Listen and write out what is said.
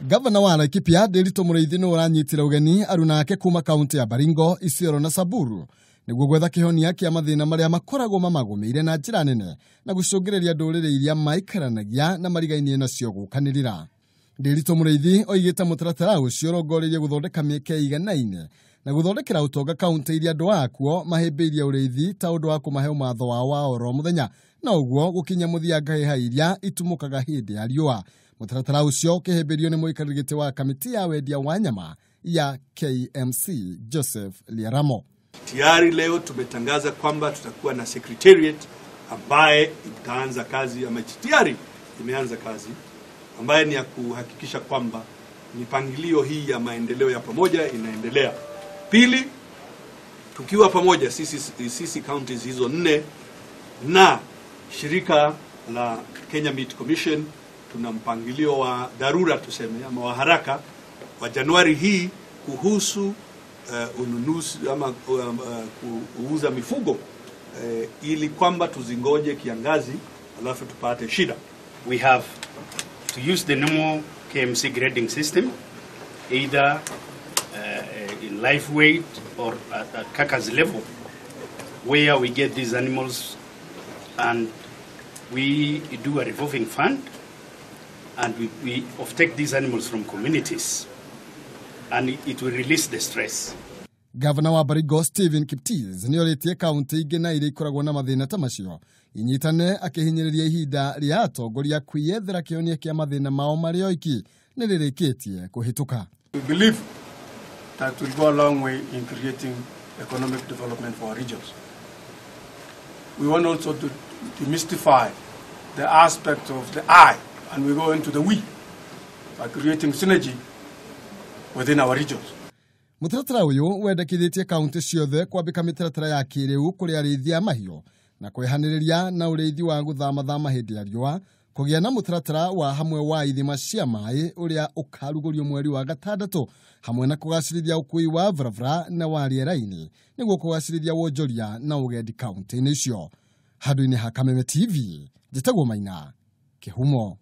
Gavana wa Laikipia Nderitu Mũrĩithi nĩ ũranyitire ũgeni arunake kuma kaunti ya Baringo, Isiolo na Samburu nĩguo gwetha kĩhonia kĩa mathĩna marĩa makoragwo mamagũmĩire na njĩra nene na gũcũngĩrĩria ndũrĩrĩ iria maikaranagia na marigainie nacio gũkanĩrĩra. Nderitu Mũrĩithi oigĩte mũtaratara ũcio ũrongoreirie gũthondeka mĩeke iganaine na gũthondekera ũtonga kaunti iria andũ akuo mahĩmbĩirie ũrĩithi ta ũndũ wa kũmahe ũmatho wao wa oro mũthenya na ũguo gũkinya mũthia ngahĩha iria itumũkaga hĩndĩ ya riũa. Mũtaratara ũcio ũkĩhĩmbĩrio nĩ mũikarĩri gĩtĩ wa kamiti ya wendia wa nyama ya KMC Joseph Liaramo. Tayari leo tumetangaza kwamba tutakuwa na secretariat ambaye itaanza kazi ama tayari imeanza kazi ambaye ni ya kuhakikisha kwamba mipangilio hii ya maendeleo ya pamoja inaendelea. Pili, tukiwa pamoja sisi counties hizo 4 na shirika la Kenya Meat Commission tuna mpangilio wa dharura tuseme ama wa haraka wa Januari hii kuhusu ununuzi ama kuuza mifugo ili kwamba tuzingoje kiangazi alafu tupate shida. We have to use the normal KMC grading system either in live weight or at carcass level where we get these animals and we do a revolving fund and we offtake these animals from communities and it will release the stress. Governor wa Baringo Stephen Kiptis nĩ orĩtie kaunti ingĩ na iria ikoragwo na mathĩna ta macio inyitane akĩhinyĩrĩria ihinda rĩa atongoria kwĩyethera kĩhonia kĩa mathĩna mao marĩ oiki nĩ rĩrĩkĩtie kũhĩtũka. We believe that will go a long way in creating economic development for our regions. We want also to demystify the aspect of the I and we go into the we by creating synergy within our regions. Mũtaratara ũyũ wendekithĩtie kaunti ciothe kwambĩka mĩtaratara ya kĩrĩu kũrĩ arĩithia mahiũ na kwehanĩrĩria na ũrĩithi wa gũthama hĩndĩ ya riũa, kũgĩa na mũtaratara wa hamwe wa ithima cia maĩ ũrĩa ũkarugũrio mweri wa gatandatũ hamwe na kũgacĩrithia ũkui wa barabara na wa rĩera-inĩ nĩguo kũgacĩrithia wonjoria na ũgendi kaunti-inĩ icio. Handũ-inĩ ha Kameme TV, njĩtagwo Maina Kĩhumo.